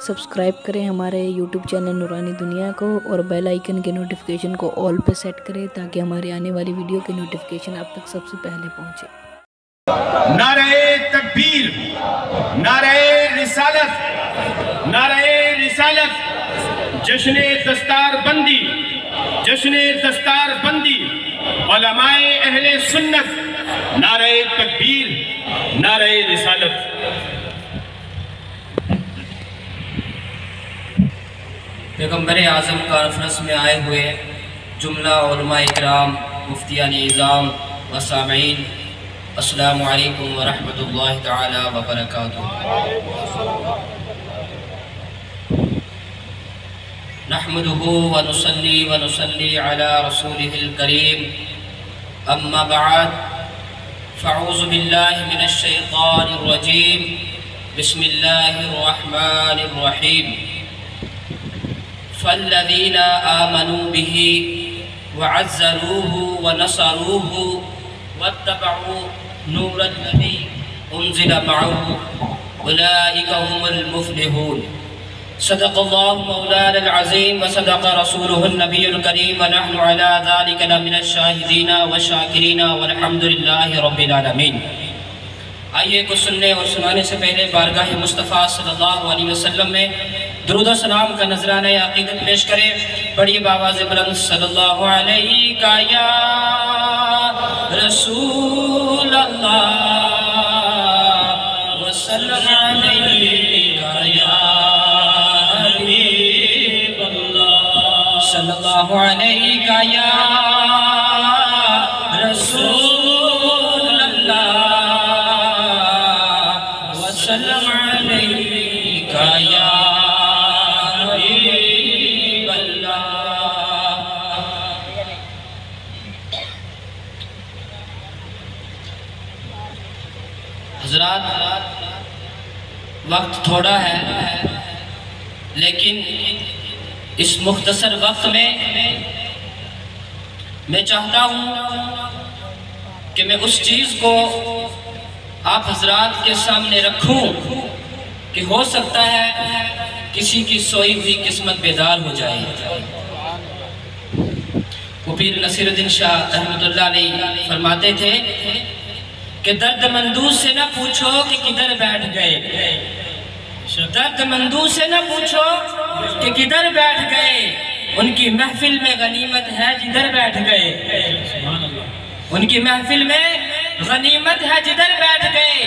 Subscribe کریں ہمارے YouTube channel نورانی دنیا کو اور بیل آئیکن کے نوٹیفیکیشن کو آل پہ سیٹ کریں تاکہ ہماری آنے والی ویڈیو کی نوٹیفیکیشن آپ تک سب سے پہلے پہنچے۔ نعرہ تکبیر، نعرہ رسالت، نعرہ رسالت، جشن دستار بندی، جشن دستار بندی، علماء اہل سنت، نعرہ تکبیر، نعرہ رسالت۔ پیغمبر اعظم کانفرنس میں آئے ہوئے جملہ علماء اکرام، مفتیان اعظام و سامعین، السلام علیکم ورحمۃ اللہ تعالی وبرکاتہ۔ نحمده ونصلي على رسوله الكريم، اما بعد فاعوذ باللہ من الشیطان الرجیم، بسم اللہ الرحمن الرحیم۔ فالذین آمنوا به وعزروه ونصروه واتبعوا نور الذی انزل معه اولئک هم المفلحون۔ صدق اللہ مولانا العظیم وصدق رسولہ النبی الکریم ونحن علی ذلک لمن الشاہدین والشاکرین والحمد للہ رب العالمین۔ آئیے کچھ سننے اور سنانے سے پہلے بارگاہ مصطفیٰ صلی اللہ علیہ وسلم میں درود و سلام کا نذرانہ عقیدت پیش کریں۔ بڑی باواز بلند صلی اللہ علیہ یا رسول اللہ وسلم علیہ یا حبیب اللہ، صلی اللہ علیہ یا رسول اللہ وسلم علیہ یا حبیب اللہ۔ حضرات، وقت تھوڑا ہے لیکن اس مختصر وقت میں میں چاہتا ہوں کہ میں اس چیز کو آپ حضرات کے سامنے رکھوں کہ ہو سکتا ہے کسی کی سوئی ہوئی قسمت بیدار ہو جائے۔ وہ پیر نصیر الدین شاہ رحمۃ اللہ علیہ فرماتے تھے کہ درد مندوں سے نہ پوچھو کہ کدھر بیٹھ گئے، درد مندوں سے نہ پوچھو کہ کدھر بیٹھ گئے، ان کی محفل میں غنیمت ہے جدھر بیٹھ گئے، ان کی محفل میں غنیمت ہے جدھر بیٹھ گئے،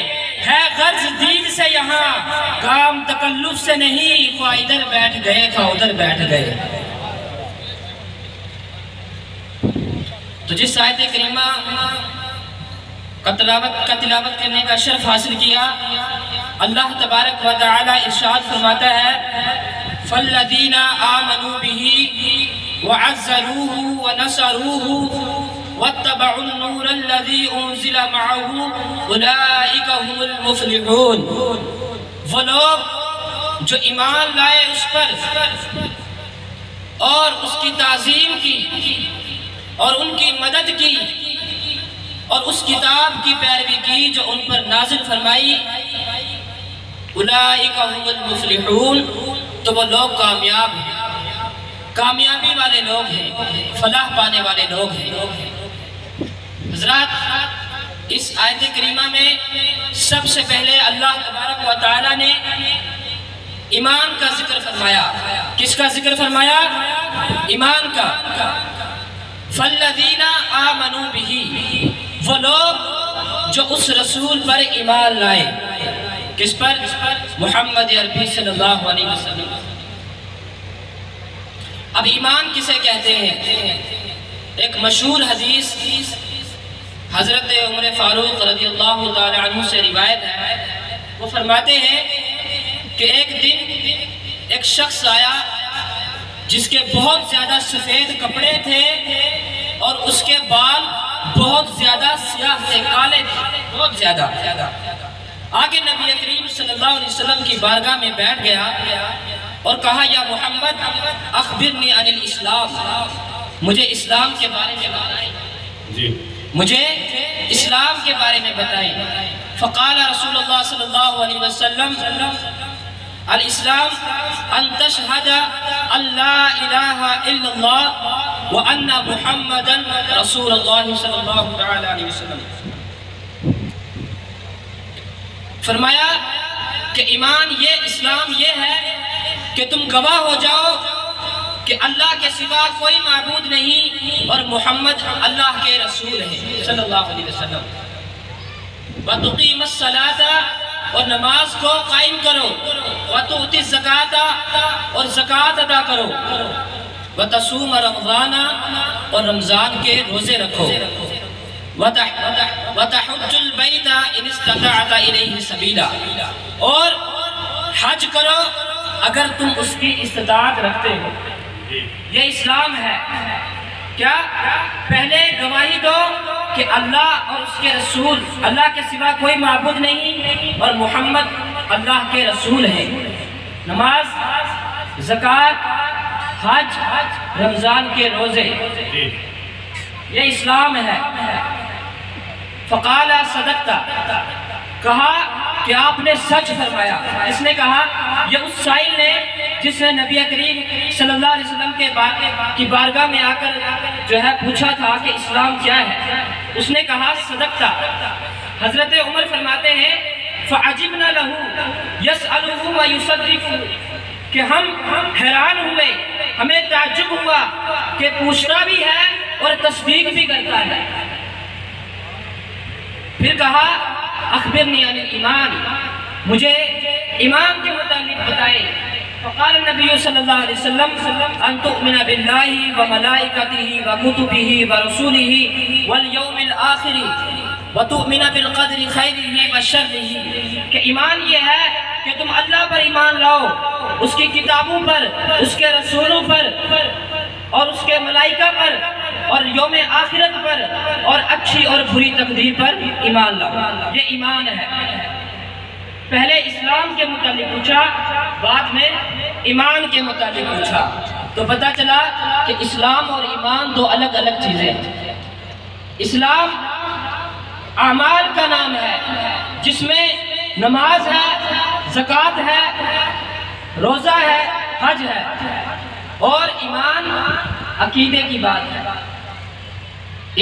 ہے غرض دید سے یہاں کام تکلف سے نہیں، خواہ ادھر بیٹھ گئے خواہ ادھر بیٹھ گئے۔ تو جس آیت کریمہ کا تلاوت کرنے کا شرف حاصل کیا، اللہ تبارک و تعالی ارشاد فرماتا ہے فَالَّذِينَ آمَنُوا بِهِ وَعَزَّرُوهُ وَنَصَرُوهُ وَاتَّبَعُوا النُّورَ الَّذِي أُنزِلَ مَعَهُ أُولَئِكَ هُمُ الْمُفْلِحُونَ۔ وہ لوگ جو ایمان لائے اس پر اور اس کی تعظیم کی اور ان کی مدد کی اور اس کتاب کی پیروی کی جو ان پر نازل فرمائی، اولئک هم المفلحون، تو وہ لوگ کامیاب ہیں، کامیابی والے لوگ ہیں، فلاح پانے والے لوگ ہیں۔ حضرات، اس آیت کریمہ میں سب سے پہلے اللہ تبارک و تعالی نے ایمان کا ذکر فرمایا۔ کس کا ذکر فرمایا؟ ایمان کا۔ فَالَّذِينَ آمَنُوا بِهِ، وہ لوگ جو اس رسول پر ایمان لائے۔ کس پر؟ محمد عربی صلی اللہ علیہ وسلم۔ اب ایمان کسے کہتے ہیں؟ ایک مشہور حدیث حضرت عمر فاروق رضی اللہ تعالی عنہ سے روایت ہے، وہ فرماتے ہیں کہ ایک دن ایک شخص آیا جس کے بہت زیادہ سفید کپڑے تھے اور اس کے بال بہت زیادہ سیاہ تھے، کالے تھے، بہت زیادہ۔ آگے نبی کریم صلی اللہ علیہ وسلم کی بارگاہ میں بیٹھ گیا اور کہا یا محمد اخبرنی عن الاسلام، مجھے اسلام کے بارے میں بتائیں، مجھے اسلام کے بارے میں بتائیں۔ فقال رسول اللہ صلی اللہ علیہ وسلم الاسلام ان تشہد اللہ الہ الا اللہ وان محمدا رسول اللہ صلی اللہ تعالی علیہ وسلم۔ فرمایا کہ ایمان یہ، اسلام یہ ہے کہ تم گواہ ہو جاؤ کہ اللہ کے سوا کوئی معبود نہیں اور محمد اللہ کے رسول ہیں صلی اللہ علیہ وسلم۔ وَتُقِيمَ الصَّلَاةَ، اور نماز کو قائم کرو، وَتُؤْتِ الزَّكَاةَ، اور زکوٰۃ ادا کرو، وَتَصُومَ رَمَضَانَ، اور رمضان کے روزے رکھو، وَتَحُجُّ الْبَيْتَ إِنِ اسْتَطَعْتَ إِلَيْهِ سَبِيلًا، اور حج کرو اگر تم اس کی استطاعت رکھتے ہو۔ یہ اسلام ہے۔ کیا؟ پہلے گواہی دو کہ اللہ اور اس کے رسول، اللہ کے سوا کوئی معبود نہیں اور محمد اللہ کے رسول ہیں۔ نماز، زکوٰۃ، حج، رمضان کے روزے، یہ اسلام ہے۔ فقال صدقت، کہا کہ آپ نے سچ فرمایا۔ اس نے کہا، یہ اس سائل نے جس نے نبی کریم صلی اللہ علیہ وسلم کی بارگاہ میں آ کر جو ہے پوچھا تھا کہ اسلام کیا ہے، اس نے کہا صدقت۔ حضرت عمر فرماتے ہیں فَعَجِبْنَا لَهُ يَسْأَلُهُ وَيُصَدِّقُهُ، کہ ہم حیران ہوئے، ہمیں تعجب ہوا کہ پوچھتا بھی ہے اور تصدیق بھی کرتا ہے۔ پھر کہا اخبرنی عن الایمان، مجھے ایمان کے متعلق بتائے۔ فقال النبی صلی اللہ علیہ وسلم ان تؤمن باللہ وملائکتہ وکتبہ ورسولہ والیوم الآخر وتؤمن بالقدر خیرہ وشرہ، کہ ایمان یہ ہے کہ تم اللہ پر ایمان لاؤ، اس کی کتابوں پر، اس کے رسولوں پر اور اس کے ملائکہ پر اور یوم آخرت پر اور اچھی اور بری تقدیر پر ایمان لاؤ۔ یہ ایمان ہے۔ پہلے اسلام کے متعلق پوچھا، بعد میں ایمان کے متعلق پوچھا، تو پتہ چلا کہ اسلام اور ایمان دو الگ الگ چیزیں ہیں۔ اسلام اعمال کا نام ہے جس میں نماز ہے، زکوٰۃ ہے، روزہ ہے، حج ہے، اور ایمان عقیدے کی بات ہے۔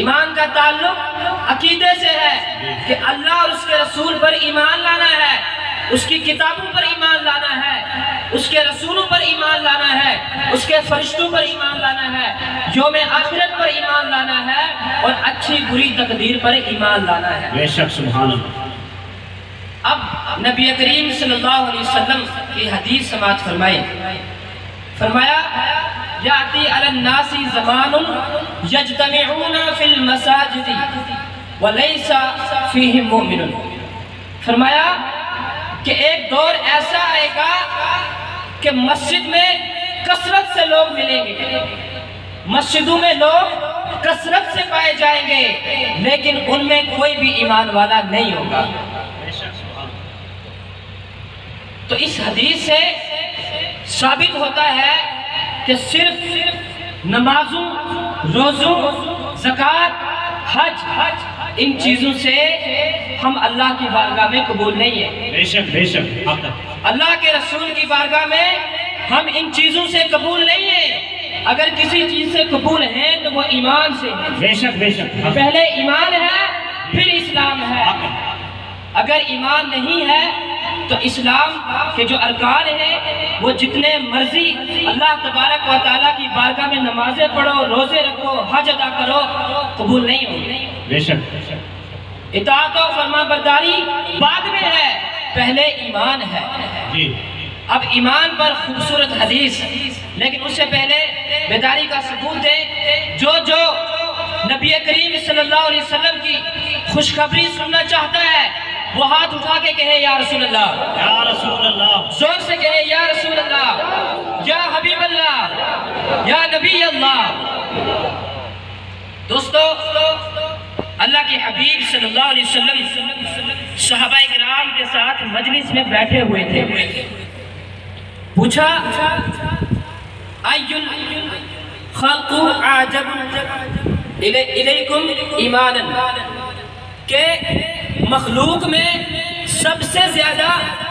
ایمان کا تعلق عقیدے سے ہے کہ اللہ اور اس کے رسول پر ایمان لانا ہے، اس کی کتابوں پر ایمان لانا ہے، اس کے رسولوں پر ایمان لانا ہے، اس کے فرشتوں پر ایمان لانا ہے، یوم آخرت پر ایمان لانا ہے اور اچھی بری تقدیر پر ایمان لانا ہے۔ بے شک، سبحان اللہ۔ اب نبی کریم صلی اللہ علیہ وسلم کی حدیث سماعت فرمائے، فرمایا یاتی علی الناس زمان یجتمعون فی المساجد ولیس فیہم مؤمن، فرمایا کہ ایک دور ایسا آئے گا کہ مسجد میں کثرت سے لوگ ملیں گے، مسجدوں میں لوگ کثرت سے پائے جائیں گے، لیکن ان میں کوئی بھی ایمان والا نہیں ہوگا۔ تو اس حدیث سے ثابت ہوتا ہے کہ صرف نمازوں، روزوں، زکوٰۃ، حج، ان چیزوں سے ہم اللہ کی بارگاہ میں قبول نہیں ہیں۔ بے شک، بے شک، اللہ کے رسول کی بارگاہ میں ہم ان چیزوں سے قبول نہیں ہیں۔ اگر کسی چیز سے قبول ہیں تو وہ ایمان سے ہے۔ بے شک، بے شک، پہلے ایمان ہے پھر اسلام ہے۔ اگر ایمان نہیں ہے تو اسلام کے جو ارکان ہیں وہ جتنے مرضی اللہ تبارک و تعالیٰ کی بارگاہ میں نمازیں پڑھو، روزے رکھو، حج ادا کرو، قبول نہیں ہوگی۔ بے شک، اطاعت و فرما برداری بعد میں ہے، پہلے ایمان ہے۔ جی۔ اب ایمان پر خوبصورت حدیث، لیکن اس سے پہلے بیداری کا ثبوت ہے۔ جو نبی کریم صلی اللہ علیہ وسلم کی خوشخبری سننا چاہتا ہے وہ ہاتھ اٹھا کے کہے یا رسول اللہ، یا رسول اللہ، زور سے کہے یا رسول اللہ، یا حبیب اللہ، یا نبی اللہ۔ دوستو، اللہ کے حبیب صلی اللہ علیہ وسلم صحابہ کرام کے ساتھ مجلس میں بیٹھے ہوئے تھے۔ پوچھا ایُّ الخلق اعجب الیکم ایمانا، کہ مخلوق میں سب سے زیادہ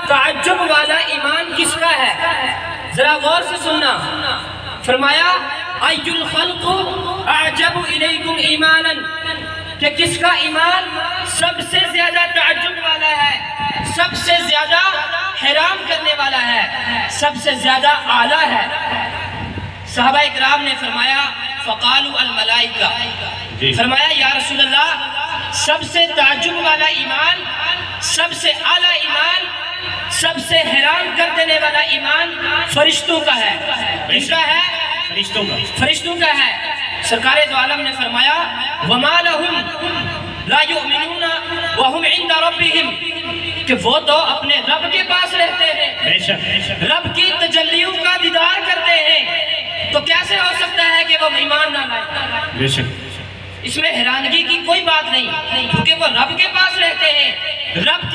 تعجب والا ایمان کس کا ہے؟ ذرا غور سے سننا. فرمایا اَيُّ الْخَلْقُ أَعْجَبُ إِلَيْكُمْ إِيمَانًا، کہ کس کا ایمان سب سے زیادہ تعجب والا ہے، سب سے زیادہ حیران کرنے والا ہے، سب سے زیادہ اعلیٰ ہے. صحابہ اکرام نے فرمایا فقالوا الملائکہ، فرمایا یا رسول اللہ سب سے تعجب والا ایمان، سب سے اعلیٰ ایمان، سب سے حیران کر دینے والا ایمان فرشتوں کا ہے. کس کا ہے؟ فرشتوں کا ہے. سرکار دو عالم نے فرمایا وَمَا لَهُمْ لَا يُؤْمِنُونَ وَهُمْ عِنْدَ رَبِّهِمْ، کہ وہ تو اپنے رب کے پاس رہتے ہیں، رب کی تجلیوں کا دیدار کرتے ہیں، تو کیسے ہو سکتا ہے کہ وہ ایمان نہ لائے؟ اس میں حیرانگی کی کوئی بات نہیں، کیونکہ وہ رب کے پاس رہتے ہیں. رب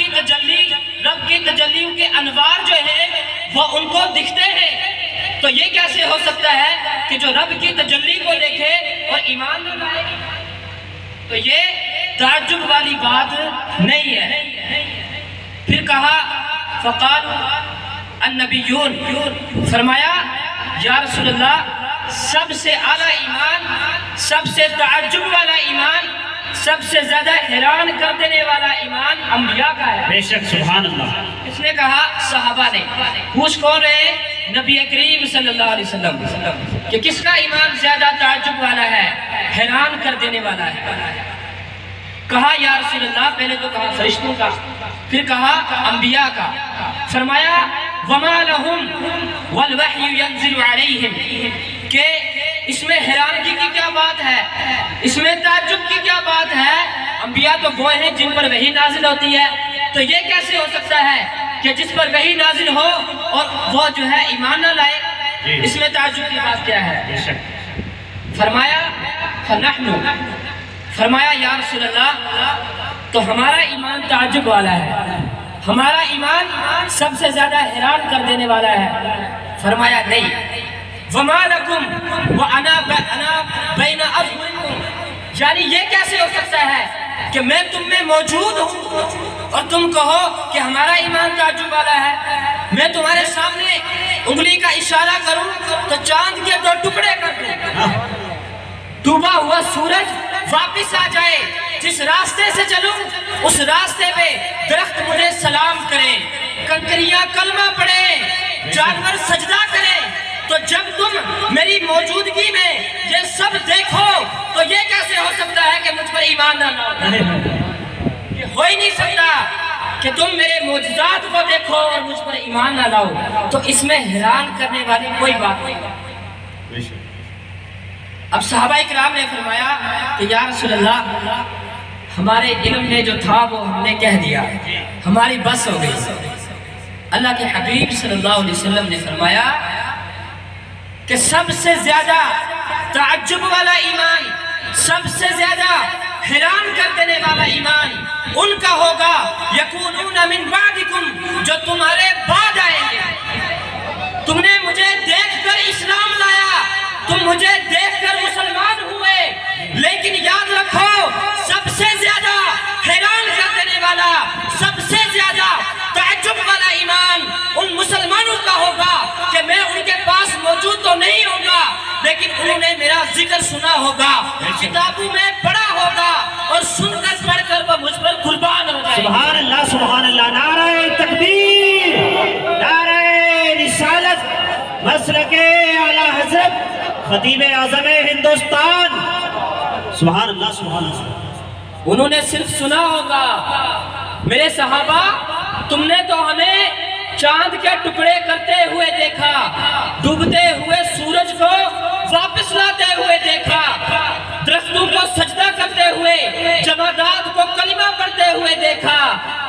کی تجلیوں کے انوار جو ہیں وہ ان کو دکھتے ہیں، تو یہ کیسے ہو سکتا ہے کہ جو رب کی تجلی کو دیکھے اور ایمان نہ لائے؟ تو یہ تعجب والی بات نہیں ہے. پھر کہا فقالوا النبیون، فرمایا یا رسول اللہ سب سے اعلیٰ ایمان، سب سے تعجب والا ایمان، سب سے زیادہ حیران کر دینے والا ایمان انبیاء کا ہے. بے شک سبحان اللہ. اس نے کہا صحابہ نے. پوچھ کون رہے؟ نبی کریم صلی اللہ علیہ وسلم، کہ کس کا ایمان زیادہ تعجب والا ہے، حیران کر دینے والا ہے؟ کہا یا رسول اللہ، پہلے تو کہا فرشتوں کا، پھر کہا انبیاء کا. فرمایا وَمَا لَهُمْ وَالْوَحْيُ يَنزِلُ عَلَيْهِمْ، کہ اس میں حیرانگی کی کیا بات ہے، اس میں تعجب کی کیا بات ہے؟ انبیاء تو وہ ہیں جن پر وحی نازل ہوتی ہے، تو یہ کیسے ہو سکتا ہے کہ جس پر وحی نازل ہو اور وہ جو ہے ایمان نہ لائے؟ اس میں تعجب کی بات کیا ہے؟ فرمایا فَنَحْنُ، فرمایا یا رسول اللہ تو ہمارا ایمان تعجب والا ہے، ہمارا ایمان سب سے زیادہ حیران کر دینے والا ہے. فرمایا نہیں. وَمَا لَكُمْ وَأَنَا بَيْنَ أَظْهُرِكُمْ، یعنی یہ کیسے ہو سکتا ہے کہ میں تم میں موجود ہوں اور تم کہو کہ ہمارا ایمان تعجب والا ہے؟ میں تمہارے سامنے انگلی کا اشارہ کروں تو چاند کے 2 ٹکڑے کر دوں، ڈوبا ہوا سورج واپس آ جائے، جس راستے سے چلوں اس راستے پہ درخت مجھے سلام کرے، کنکریاں کلمہ پڑھیں، جانور سجدہ کریں، تو جب تم میری موجودگی میں یہ سب دیکھو تو یہ کیسے ہو سکتا ہے کہ مجھ پر ایمان نہ لاؤ؟ یہ ہو ہی نہیں سکتا کہ تم میرے معجزات کو دیکھو اور مجھ پر ایمان نہ لاؤ. تو اس میں حیران کرنے والی کوئی بات نہیں. اب صحابہ اکرام نے فرمایا کہ یا رسول اللہ ہمارے علم میں جو تھا وہ ہم نے کہہ دیا، ہماری بس ہو گئی. اللہ کے حبیب صلی اللہ علیہ وسلم نے فرمایا کہ سب سے زیادہ تعجب والا ایمان، سب سے زیادہ حیران کر دینے والا ایمان ان کا ہوگا یکونون من بعدکم، جو تمہارے بعد آئیں گے. تم نے مجھے دیکھ کر اسلام لایا، تم مجھے دیکھ کر مسلمان ہوئے، لیکن یاد رکھو سب سے زیادہ حیران کر دینے والا، سب سے زیادہ تعجب والا ایمان ان مسلمانوں کا ہوگا کہ میں ان کے پاس موجود تو نہیں ہوگا لیکن انہوں نے میرا ذکر سنا ہوگا، کتابوں میں پڑھا ہوگا اور سن کر پڑھ کر وہ مجھ پر قربان ہو جائے. سبحان اللہ سبحان اللہ. نعرہ تکبیر، نعرہ رسالت، مسلک اعلیٰ حضرت خطیب اعظم ہندوستان. سبحان اللہ سبحان اللہ. انہوں نے صرف سنا ہوگا. میرے صحابہ تم نے تو ہمیں چاند کے ٹکڑے کرتے ہوئے دیکھا، ڈوبتے ہوئے سورج کو واپس لاتے ہوئے دیکھا، درختوں کو سجدہ کرتے ہوئے، جمادات کو کلمہ پڑھتے ہوئے دیکھا،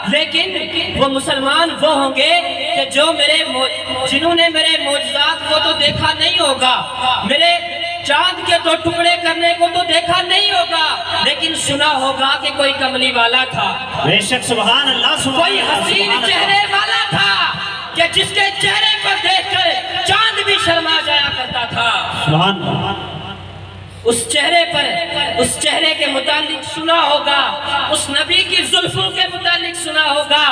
لیکن وہ مسلمان وہ ہوں گے کہ جنہوں نے میرے معجزات کو تو دیکھا نہیں ہوگا، میرے چاند کے 2 ٹکڑے کرنے کو تو دیکھا نہیں ہوگا، لیکن سنا ہوگا کہ کوئی کملی والا تھا، بے شک سبحان اللہ کوئی حسین چہرے والا تھا کہ جس کے چہرے پر دیکھ کر چاند بھی شرما جایا کرتا تھا. سبحان اللہ. اس چہرے پر، اس چہرے کے متعلق سنا ہوگا، اس نبی کی زلفوں کے متعلق سنا ہوگا،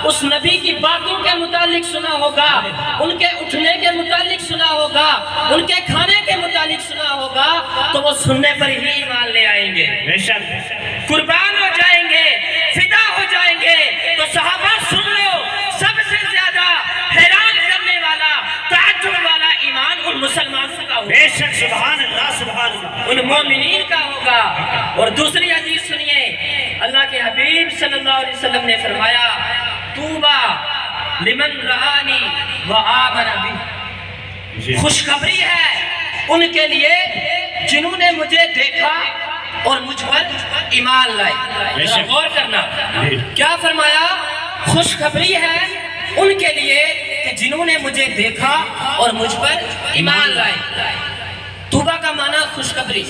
اس نبی کی باتوں کے متعلق سنا ہوگا، ان کے اٹھنے کے متعلق سنا ہوگا، ان کے کھانے کے متعلق سنا ہوگا، تو وہ سننے پر ہی ایمان لے آئیں گے، بے شک قربان ہو جائیں گے، فدا ہو جائیں گے۔ تو صحابہ سن لو، سب سے زیادہ حیران کرنے والا، تعجب والا ایمان ان مسلمانوں کا ہوگا، بے شک، سبحان اللہ سبحان اللہ، ان مومنین کا ہوگا۔ اور دوسری حدیث سنیے، اللہ کے حبیب صلی اللہ علیہ وسلم نے فرمایا طوبیٰ لمن رآنی وآمن بی، خوشخبری ہے ان کے لیے جنہوں نے مجھے دیکھا اور مجھ پر ایمان لائے۔ غور کرنا، کیا فرمایا؟ خوشخبری ہے ان کے لیے کہ جنہوں نے مجھے دیکھا اور مجھ پر ایمان لائے۔ توبہ کا معنی خوشخبری۔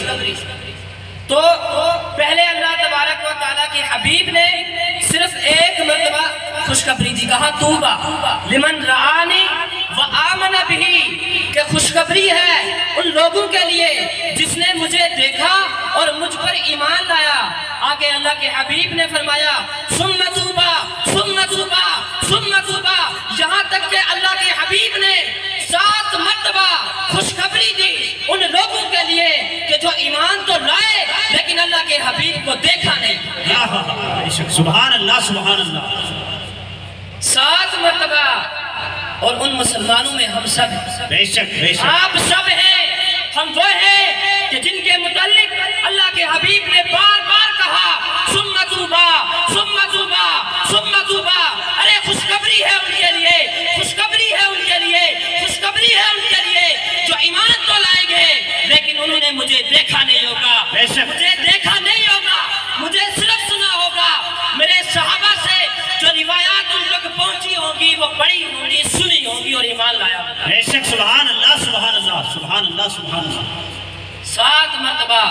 تو پہلے اللہ تبارک و تعالیٰ کے حبیب نے صرف ایک مرتبہ خوشخبری دی، کہا توبہ لمن رآنی وآمن بہی، کہ خوشخبری ہے ان لوگوں کے لیے جس نے مجھے دیکھا اور مجھ پر ایمان لایا۔ آگے اللہ کے حبیب نے فرمایا ثم توبہ ثم توبہ ثم توبہ، یہاں تک کہ اللہ کے حبیب نے 7 مرتبہ خوشخبری دی ان لوگوں کے لیے کہ جو ایمان تو لائے لیکن اللہ کے حبیب کو دیکھا نہیں۔ سبحان اللہ سبحان اللہ، 7 مرتبہ۔ اور ان مسلمانوں میں ہم سب ہیں، بے شک بے شک، آپ سب ہیں، ہم وہ ہیں کہ جن کے متعلق اللہ کے حبیب نے بار بار کہا ثم توبہ ثم توبہ ثم توبہ۔ ارے خوشخبری ہے ان کے لیے، خوشخبری ہے ان کے لیے، خوشخبری ہے ان کے لیے جو ایمان تو لائیں گے لیکن انہوں نے مجھے دیکھا نہیں ہوگا، مجھے دیکھا نہیں ہوگا، مجھے صرف سنا ہوگا۔ میرے صحابہ سے جو روایات ان تک پہنچی ہوگی وہ پڑھی ہوگی، سنی ہوگی اور ایمان لایا ہوگا۔ بے شک، سبحان اللہ سبحان اللہ سبحان اللہ سبحان اللہ۔ 7 مرتبہ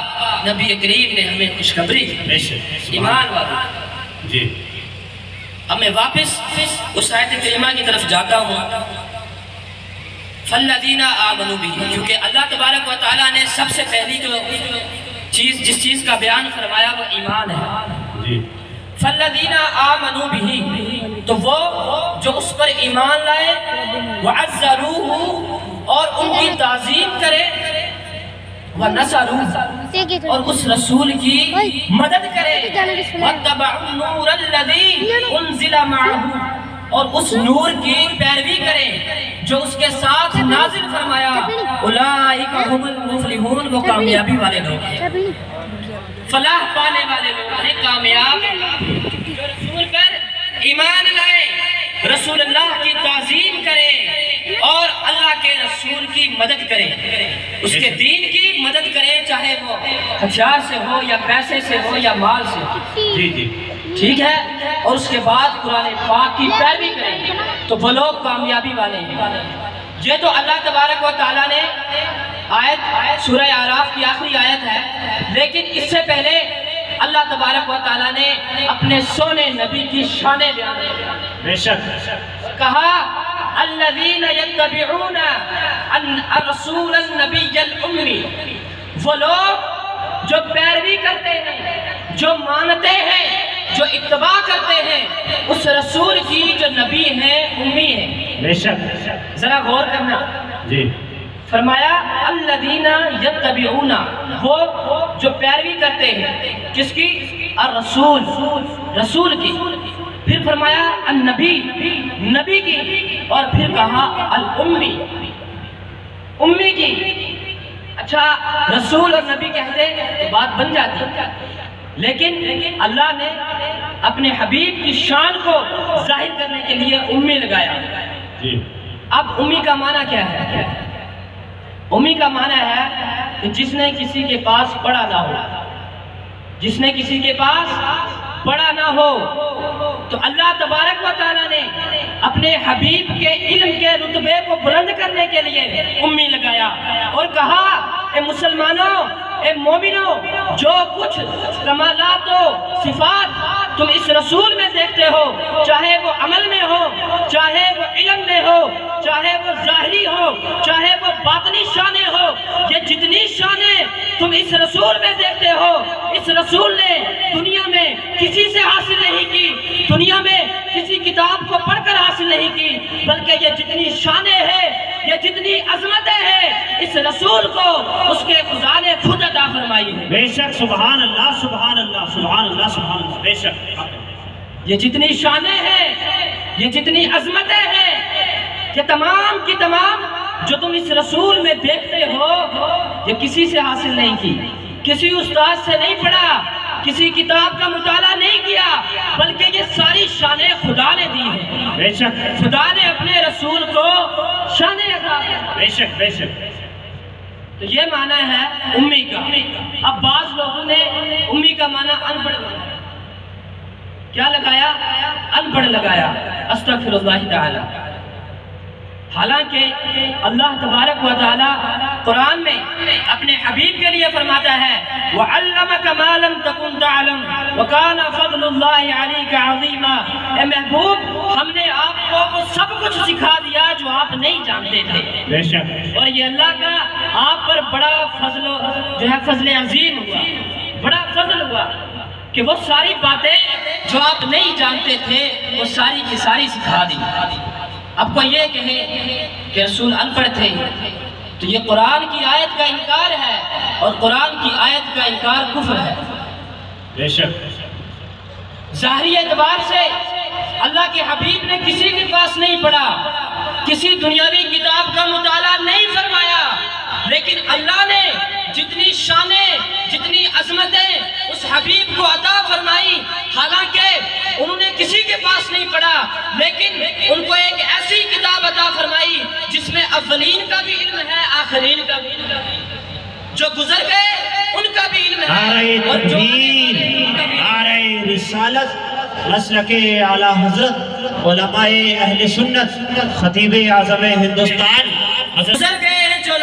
نبی کریم نے ہمیں خوشخبری بے شک، ایمان والوں۔ جی، اب میں واپس اس آیت کریمہ کی طرف جاتا ہوں، فَالَّذِينَ آمَنُوا بِهِ، کیونکہ اللہ تبارک و تعالیٰ نے سب سے پہلی جو جس چیز کا بیان فرمایا وہ ایمان ہے۔ جی، فَالَّذِينَ آمَنُوا بِهِ، تو وہ جو اس پر ایمان لائے، وَعَزَّرُوهُ، اور ان کی تعظیم کرے، وَنَصَرُوهُ، اور اس رسول کی مدد کرے، وَاتَّبَعُوا النُّورَ الَّذِي أُنزِلَ مَعَهُ، اور اس نور کی پیروی کرے جو اس کے ساتھ نازل فرمایا۔ اولئک هم المفلحون، وہ کامیابی والے لوگ ہیں، فلاح پانے والے لوگ ہیں، کامیاب جو رسول پر ایمان لائے، رسول اللہ کی تعظیم کریں اور اللہ کے رسول کی مدد کریں، اس کے دین کی مدد کریں، چاہے وہ ہتھیار سے ہو یا پیسے سے ہو یا مال سے ہو، جی جی، ٹھیک ہے، اور اس کے بعد قرآن پاک کی پیروی کریں تو وہ لوگ کامیابی والے ہیں۔ یہ تو اللہ تبارک و تعالیٰ نے آیت سورہ اعراف کی آخری آیت ہے، لیکن اس سے پہلے اللہ تبارک و تعالیٰ نے اپنے سونے نبی کی شان بیان کی، بے شک، کہا الذین یتبعون الرسول النبی الامی، وہ لوگ جو پیروی کرتے ہیں، جو مانتے ہیں، جو اتباع کرتے ہیں اس رسول کی جو نبی ہیں، امی ہیں۔ بے شک، ذرا غور کرنا، جی، فرمایا الذین یتبعون، وہ جو پیروی کرتے ہیں، کس کی؟ الرسول، رسول کی، پھر فرمایا النبی، نبی کی، اور پھر کہا الامی، امی کی۔ اچھا، رسول اور نبی کہتے تو بات بن جاتی، لیکن اللہ نے اپنے حبیب کی شان کو ظاہر کرنے کے لیے امی لگایا۔ جی، اب امی کا معنی کیا ہے؟ امی کا معنی ہے کہ جس نے کسی کے پاس پڑھا نہ ہو، جس نے کسی کے پاس پڑھا نہ ہو، تو اللہ تبارک و تعالیٰ نے اپنے حبیب کے علم کے رتبے کو بلند کرنے کے لیے امی لگایا اور کہا اے مسلمانوں، اے مومنوں، جو کچھ کمالات و صفات تم اس رسول میں دیکھتے ہو، چاہے وہ عمل میں ہو، چاہے وہ علم میں ہو، چاہے وہ ظاہری ہو، چاہے وہ باطنی شانیں ہو، یہ جتنی شانیں تم اس رسول میں دیکھتے ہو، اس رسول نے دنیا میں کسی سے حاصل نہیں کی، دنیا میں کسی کتاب کو حاصل نہیں کی، بلکہ یہ جتنی شانیں ہیں، یہ جتنی عظمتیں ہیں، اس رسول کو اس کے خدا نے خود عطا فرمائی ہے۔ بے شک، سبحان اللہ سبحان اللہ سبحان اللہ سبحان اللہ، بے شک۔ یہ جتنی شانیں ہیں، یہ جتنی عظمتیں ہیں، یہ تمام کی تمام جو تم اس رسول میں دیکھتے ہو، یہ کسی سے حاصل نہیں کی، کسی استاد سے نہیں پڑھا، کسی کتاب کا مطالعہ نہیں کیا، بلکہ یہ ساری شانیں خدا نے دی ہیں۔ بے شک، خدا نے اپنے رسول کو شانیں عطا کی۔ بے شک بے شک۔ تو یہ معنی ہے امی کا۔ اب بعض لوگوں نے امی کا معنی ان پڑھ لگایا۔ کیا لگایا؟ ان پڑھ لگایا۔ استغفر اللہ تعالی۔ حالانکہ اللہ تبارک و تعالی قرآن میں اپنے حبیب کے لیے فرماتا ہے وَعَلَّمَكَ مَا لَمْ تَكُنْ تَعْلَمْ وَكَانَ فَضْلُ اللَّهِ عَلَيْكَ عَظِيمًا۔ اے محبوب، ہم نے آپ کو وہ سب کچھ سکھا دیا جو آپ نہیں جانتے تھے۔ بے شک۔ اور یہ اللہ کا آپ پر بڑا فضل جو ہے فضل عظیم ہوا، بڑا فضل ہوا کہ وہ ساری باتیں جو آپ نہیں جانتے تھے وہ ساری کی ساری سکھا دی۔ اب کو یہ کہے کہ رسول ان پڑھ تھے تو یہ قرآن کی آیت کا انکار ہے، اور قرآن کی آیت کا انکار کفر ہے۔ بے شک۔ ظاہری اعتبار سے اللہ کے حبیب نے کسی کے پاس نہیں پڑھا، کسی دنیاوی کتاب کا مطالعہ نہیں فرمایا، لیکن اللہ نے جتنی شانیں، جتنی عظمتیں اس حبیب کو عطا فرمائی، حالانکہ انہوں نے کسی کے پاس نہیں پڑھا، لیکن ان کو ایک ایسی کتاب عطا فرمائی جس میں اولین کا بھی علم ہے، آخرین کا بھی علم ہے، جو گزر گئے ان کا بھی علم ہے، اور جو نعرہ رسالت، مسلک اعلیٰ حضرت، علماء اہل سنت، خطیب اعظم ہندوستان گزر گئے ہیں جو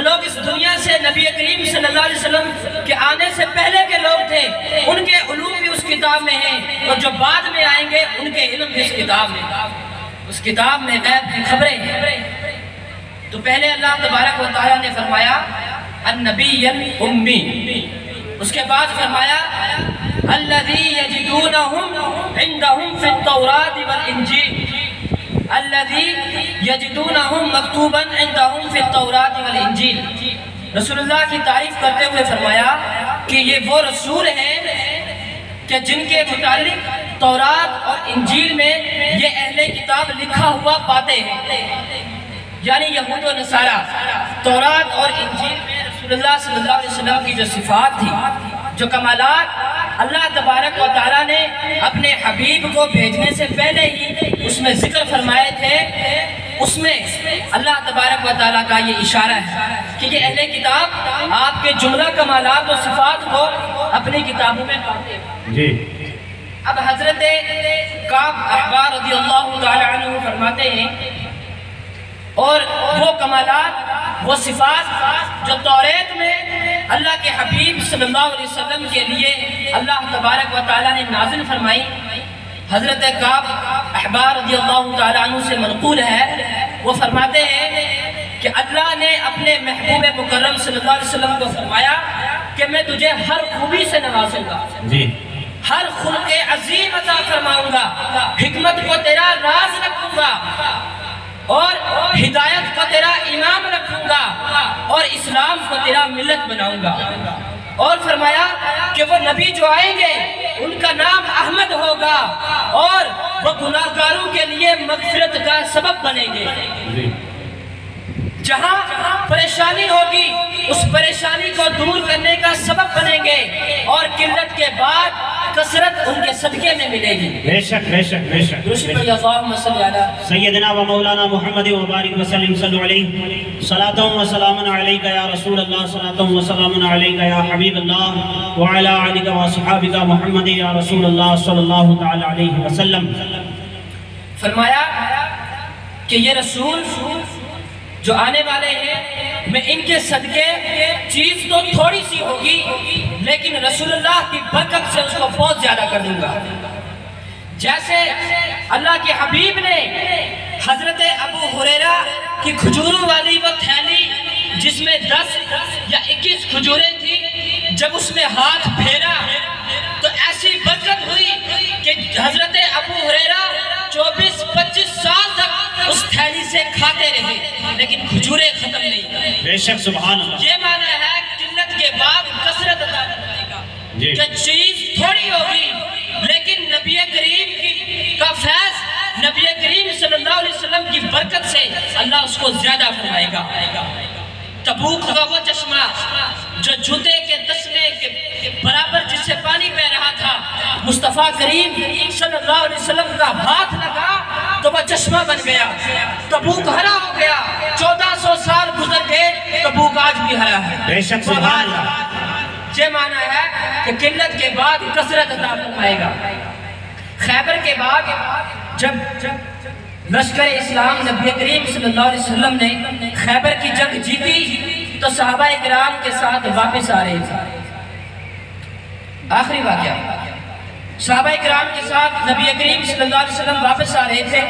لوگ اس دنیا سے نبی کریم صلی اللہ علیہ وسلم کے آنے سے پہلے کے لوگ تھے، ان کے علوم بھی اس کتاب میں ہیں، اور جو بعد میں آئیں گے ان کے علم بھی اس کتاب میں، اس کتاب میں غیب کی خبریں ہیں۔ تو پہلے اللہ تبارک و تعالیٰ نے فرمایا النبی امی، اس کے بعد فرمایا الذی یجدونہم عندہم فی التوراۃ والانجیل، الذی یجدونہم مکتوبا عندہم فی التوراۃ والانجیل۔ رسول اللہ کی تعریف کرتے ہوئے فرمایا کہ یہ وہ رسول ہیں کہ جن کے متعلق تورات اور انجیل میں یہ اہل کتاب لکھا ہوا پاتے ہیں، یعنی یہود و نصارہ تورات اور انجیل میں رسول اللہ صلی اللہ علیہ وسلم کی جو صفات تھی، جو کمالات اللہ تبارک و تعالیٰ نے اپنے حبیب کو بھیجنے سے پہلے ہی اس میں ذکر فرمائے تھے، اس میں اللہ تبارک و تعالیٰ کا یہ اشارہ ہے کہ یہ اہل کتاب آپ کے جملہ کمالات و صفات کو اپنی کتابوں میں پاتے ہیں۔ جی۔ اب حضرت کعب احبار رضی اللہ تعالیٰ عنہ فرماتے ہیں اور وہ کمالات، وہ صفات جو توریت میں اللہ کے حبیب صلی اللہ علیہ وسلم کے لیے اللہ تبارک و تعالیٰ نے نازل فرمائی، حضرت کعب احبار رضی اللہ تعالیٰ عنہ سے منقول ہے، وہ فرماتے ہیں کہ اللہ نے اپنے محبوب مکرم صلی اللہ علیہ وسلم کو فرمایا کہ میں تجھے ہر خوبی سے نوازوں گا، ہر خلق عظیم عطا فرماؤں گا، حکمت کو تیرا راز رکھوں گا، اور ہدایت کو تیرا امام رکھوں گا، اور اسلام کو تیرا ملت بناؤں گا۔ اور فرمایا کہ وہ نبی جو آئیں گے ان کا نام احمد ہوگا، اور وہ گناہگاروں کے لیے مغفرت کا سبب بنیں گے۔ جہاں پریشانی ہوگی اس پریشانی کو دور کرنے کا سبب بنیں گے، اور قلت کے بعد کثرت ان کے صدقے میں ملے گی۔ بے شک بے شک بے شک۔ اللہم صلی علی سیدنا و مولانا محمد و بارک وسلم صلی علیہ، صلاۃ و سلام علیک یا رسول اللہ، صلاۃ و سلام علیک یا حبیب اللہ، وعلی آلک و صحابک محمد یا رسول اللہ صلی اللہ تعالی علیہ وسلم۔ فرمایا کہ یہ رسول جو آنے والے ہیں میں ان کے صدقے چیز تو تھوڑی سی ہوگی، لیکن رسول اللہ کی برکت سے اس کو بہت زیادہ کر دوں گا۔ جیسے اللہ کے حبیب نے حضرت ابو ہریرہ کی کھجوروں والی وہ تھیلی جس میں 10 یا 21 کھجوریں تھی، جب اس میں ہاتھ پھیرا تو ایسی برکت ہوئی کہ حضرت ابو ہریرہ 24-25 سال تک اس تھیلی سے کھاتے رہے لیکن کھجوریں ختم نہیں. بے شک سبحان اللہ. یہ معنی ہے قلت کے بعد کثرت عطا فرمائے گا. کہ چیز تھوڑی ہوگی لیکن نبی کریم کا فیض، نبی کریم صلی اللہ علیہ وسلم کی برکت سے اللہ اس کو زیادہ فرمائے گا. تبوک کا وہ چشمہ جو جوتے کے تسمے کے برابر جس سے پانی بہ رہا تھا، مصطفیٰ کریم صلی اللہ علیہ وسلم کا ہاتھ لگا تو وہ چشمہ بن گیا. تبوک ہرا ہو گیا. 1400 سال گزر گئے، تبوک آج بھی ہرا ہے. بے شک سبحان اللہ. یہ معنی ہے کہ قلت کے بعد کثرت عطا فرمائے گا. خیبر کے بعد جب لشکر اسلام نبی کریم صلی اللہ علیہ وسلم نے خیبر کی جنگ جیتی تو صحابہ اکرام کے ساتھ واپس آ رہے تھے. آخری واقعہ، صحابہ اکرام کے ساتھ نبی کریم صلی اللہ علیہ وسلم واپس آ رہے تھے.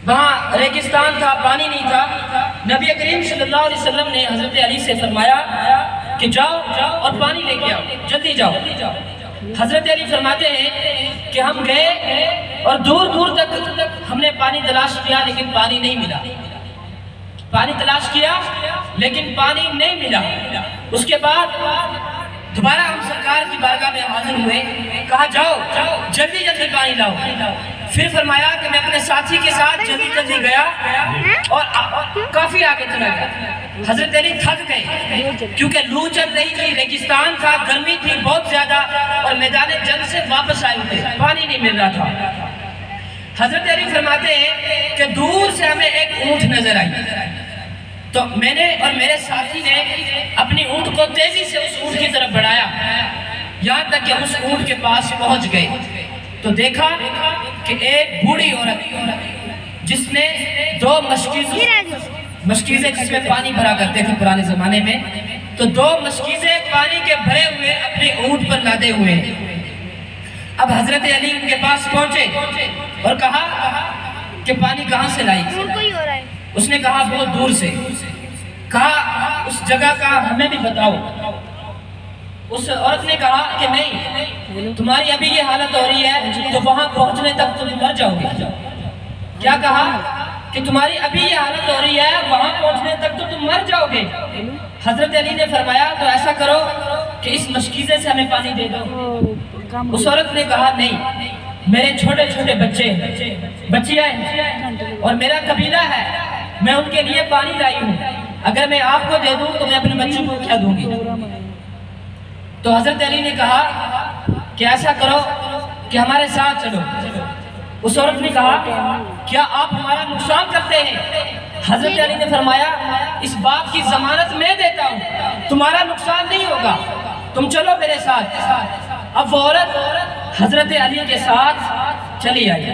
وہاں ریگستان تھا، پانی نہیں تھا. نبی کریم صلی اللہ علیہ وسلم نے حضرت علی سے فرمایا کہ جاؤ اور پانی لے کے آؤ، جلدی جاؤ. حضرت علی فرماتے ہیں کہ ہم گئے اور دور دور تک ہم نے پانی تلاش کیا لیکن پانی نہیں ملا. پانی تلاش کیا لیکن پانی نہیں ملا. اس کے بعد دوبارہ ہم سرکار کی بارگاہ میں حاضر ہوئے، کہا جاؤ جلدی جلدی پانی لاؤ. پھر فرمایا کہ میں اپنے ساتھی کے ساتھ جلدی جلدی گیا اور کافی آگے چلا گیا. حضرت علی تھک گئے کیونکہ لو چل رہی تھی، ریگستان تھا، گرمی تھی بہت زیادہ اور میدان جنگ سے واپس آئے تھے، پانی نہیں مل رہا تھا. حضرت علی فرماتے ہیں کہ دور سے ہمیں ایک اونٹ نظر آئی تو میں نے اور میرے ساتھی نے اپنی اونٹ کو تیزی سے اس اونٹ کی طرف بڑھایا یہاں تک کہ اس اونٹ کے پاس پہنچ گئے تو دیکھا کہ ایک بوڑھی عورت جس نے 2 مشکیزیں جس میں پانی بھرا کرتے تھے پرانے زمانے میں، تو 2 مشکیزیں پانی کے بھرے ہوئے اپنی اونٹ پر لادے ہوئے. اب حضرت علی ان کے پاس پہنچے اور کہا کہ پانی کہاں سے لائی؟ اس نے کہا بہت دور سے. کہا اس جگہ کا ہمیں بھی بتاؤ. اس عورت نے کہا کہ نہیں، تمہاری ابھی یہ حالت ہو رہی ہے تو وہاں پہنچنے تک تم مر جاؤ گے. کیا کہا؟ کہ تمہاری ابھی یہ حالت ہو رہی ہے وہاں پہنچنے تک تو تم مر جاؤ گے. حضرت علی نے فرمایا تو ایسا کرو کہ اس مشکیزے سے ہمیں پانی دے دو. اس عورت نے کہا نہیں، میرے چھوٹے چھوٹے بچیاں ہیں اور میرا قبیلہ ہے، میں ان کے لیے پانی لائی ہوں، اگر میں آپ کو دے دوں تو میں اپنے بچوں کو کیا دوں گی. تو حضرت علی نے کہا کہ ایسا کرو کہ ہمارے ساتھ چلو. اس عورت نے کہا کیا آپ ہمارا نقصان کرتے ہیں؟ حضرت علی نے فرمایا اس بات کی ضمانت میں دیتا ہوں، تمہارا نقصان نہیں ہوگا، تم چلو میرے ساتھ. اب وہ عورت حضرت علی کے ساتھ چلی آئی.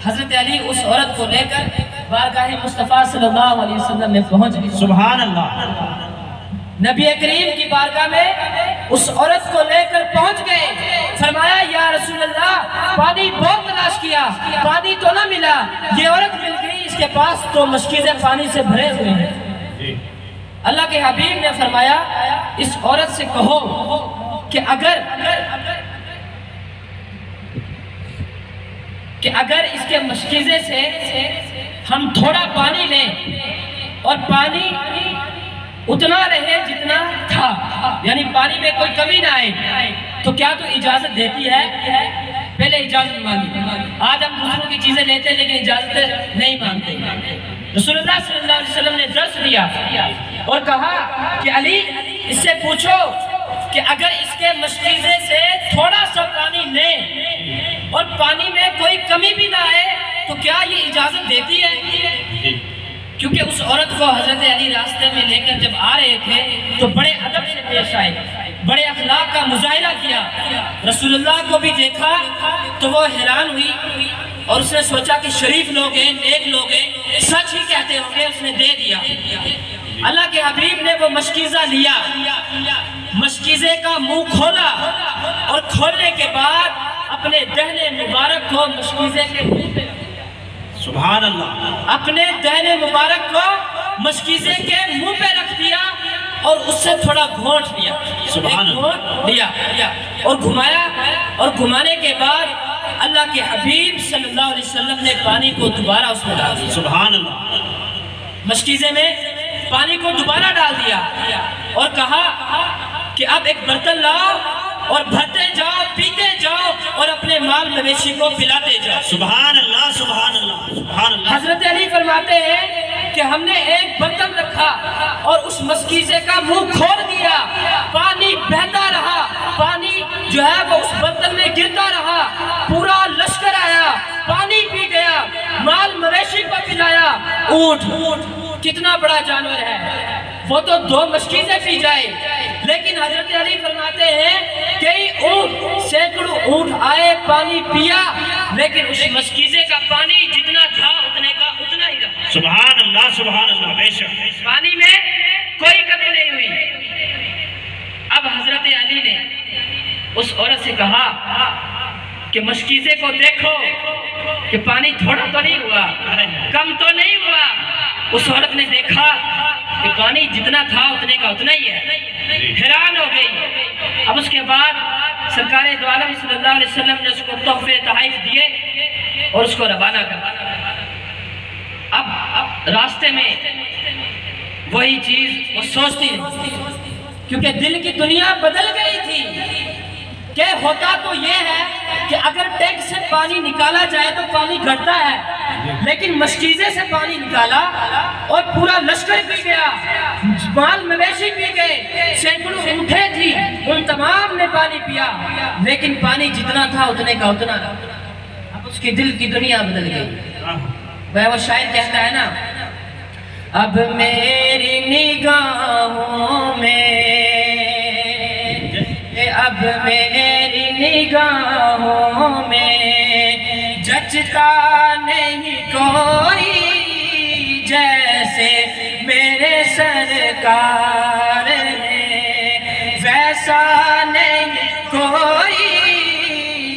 حضرت علی اس عورت کو لے کر بارگاہ مصطفیٰ صلی اللہ علیہ وسلم میں پہنچ گئے. سبحان اللہ. نبی کریم کی بارگاہ میں اس عورت کو لے کر پہنچ گئے. فرمایا یا رسول اللہ پانی بہت تلاش کیا، پانی تو نہ ملا. یہ عورت مل گئی، اس کے پاس تو مشکیزیں پانی سے بھرے ہوئے ہیں. اللہ کے حبیب نے فرمایا اس عورت سے کہو کہ اگر اس کے مشکیزے سے ہم تھوڑا پانی لیں اور پانی اتنا رہے جتنا تھا، یعنی پانی میں کوئی کمی نہ آئے، تو کیا تو اجازت دیتی ہے؟ پہلے اجازت مانگی. آج ہم دوسروں کی چیزیں لیتے ہیں لیکن اجازت نہیں مانگتے. رسول اللہ صلی اللہ علیہ وسلم نے درس دیا اور کہا کہ علی اس سے پوچھو کہ اگر اس کے مشکیزے سے تھوڑا سا پانی لیں اور پانی میں کوئی کمی بھی نہ آئے تو کیا یہ اجازت دیتی ہے؟ کیونکہ اس عورت کو حضرت علی راستے میں لے کر جب آ رہے تھے تو بڑے ادب سے پیش آئے، بڑے اخلاق کا مظاہرہ کیا. رسول اللہ کو بھی دیکھا تو وہ حیران ہوئی اور اس نے سوچا کہ شریف لوگ ہیں، نیک لوگ ہیں، سچ ہی کہتے ہوں گے. اس نے دے دیا. اللہ کے حبیب نے وہ مشکیزہ لیا، مشکیزے کا منہ کھولا اور کھولنے کے بعد اپنے دہنے مبارک کو مشکیزے کے منہ پہ، سبحان اللہ، اپنے دہنے مبارک کو مشکیزے کے منہ پہ رکھ دیا اور اس سے تھوڑا گھونٹ لیا. سبحان اللہ، لیا اور گھمایا اور گھمانے کے بعد اللہ کے حبیب صلی اللہ علیہ وسلم نے پانی کو دوبارہ اس میں ڈال دیا. سبحان اللہ. مشکیزے میں پانی کو دوبارہ ڈال دیا اور کہا کہ اب ایک برتن لاؤ اور بھرتے جاؤ، پیتے جاؤ اور اپنے مال مویشی کو پلاتے جاؤ. سبحان اللہ سبحان اللہ سبحان اللہ. حضرت علی فرماتے ہیں کہ ہم نے ایک برتن رکھا اور اس مشکیزے کا منہ کھول دیا، پانی بہتا رہا، پانی جو ہے وہ اس برتن میں گرتا رہا، پورا لشکر آیا، پانی پی گیا، مال مویشی کو پلایا. اونٹ کتنا بڑا جانور ہے، وہ تو 2 مشکیزیں پی جائے، لیکن حضرت علی فرماتے ہیں کئی اونٹ، سینکڑوں اونٹ آئے، پانی پیا، لیکن اس مشکیزے کا پانی جتنا تھا اتنے کا اتنا ہی رہا. سبحان اللہ سبحان اللہ. بے شک پانی میں کوئی کمی نہیں ہوئی. اب حضرت علی نے اس عورت سے کہا کہ مشکیزے کو دیکھو کہ پانی تھوڑا تو نہیں ہوا، کم تو نہیں ہوا. اس عورت نے دیکھا کہ پانی جتنا تھا اتنے کا اتنا ہی ہے، حیران ہو گئی. اب اس کے بعد سرکار دو عالم صلی اللہ علیہ وسلم نے اس کو تحفے تحائف دیے اور اس کو روانہ کر. اب راستے میں وہی چیز وہ سوچتی رہی، کیونکہ دل کی دنیا بدل گئی تھی کہ ہوتا تو یہ ہے کہ اگر ٹینک سے پانی نکالا جائے تو پانی گھٹتا ہے، لیکن مشکیزے سے پانی نکالا اور پورا لشکر پی گیا، مال مویشی پی گئے، سینکڑوں اونٹیں تھی، ان تمام نے پانی پیا، لیکن پانی جتنا تھا اتنے کا اتنا رہا. اب اس کی دل کی دنیا بدل گئی. وہ شاعر کہتا ہے نا، اب میری نگاہوں میں، اب میری نگاہوں میں جچتا نہیں کوئی جیسے میرے سرکار ہے، ویسا نہیں کوئی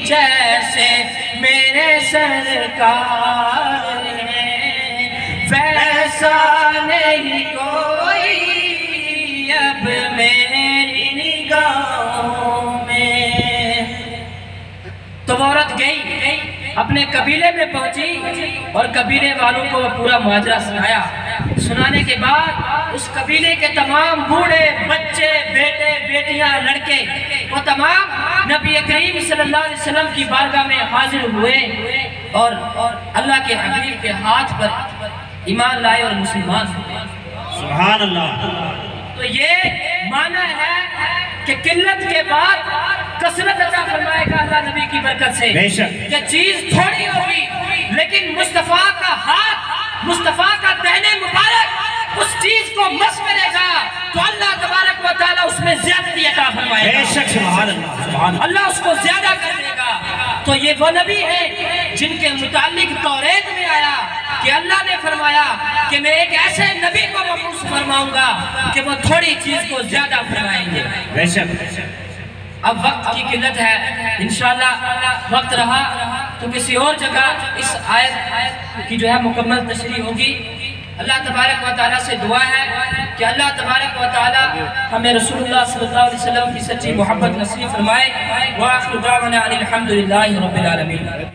جیسے میرے سرکار ہے، ویسا نہیں کوئی اب میری نگاہوں میں. تو وہ عورت گئی، اپنے قبیلے میں پہنچی اور قبیلے والوں کو وہ پورا ماجرا سنایا. سنانے کے بعد اس قبیلے کے تمام بوڑھے، بچے، بیٹے، بیٹیاں، لڑکے، وہ تمام نبی کریم صلی اللہ علیہ وسلم کی بارگاہ میں حاضر ہوئے اور اللہ کے حبیب کے ہاتھ پر ایمان لائے اور مسلمان ہوئے. سبحان اللہ. تو یہ معنی ہے کہ قلت کے بعد کثرت عطا فرمائے گا اللہ نبی کی برکت سے. بے شک. کہ چیز تھوڑی ہوگی لیکن مصطفیٰ کا ہاتھ، مصطفیٰ کا دہنے مبارک اس چیز کو مس کرے گا تو اللہ تبارک و تعالیٰ اس میں زیادتی عطا فرمائے گا. بے شک. سبحان اللہ سبحان اللہ. اللہ اس کو زیادہ کر دے گا. تو یہ وہ نبی ہے جن کے متعلق توریت میں آیا کہ اللہ نے فرمایا کہ میں ایک ایسے نبی کو مبعوث فرماؤں گا کہ وہ تھوڑی چیز کو زیادہ فرمائیں گے. بے شک. اب وقت کی قلت ہے، انشاءاللہ وقت رہا تو کسی اور جگہ اس آیت کی جو ہے مکمل تشریح ہوگی. اللہ تبارک و تعالیٰ سے دعا ہے کہ اللہ تبارک و تعالیٰ ہمیں رسول اللہ صلی اللہ علیہ وسلم کی سچی محبت نصیب فرمائے. وآخر دعوانا ان الحمدللہ رب العالمین.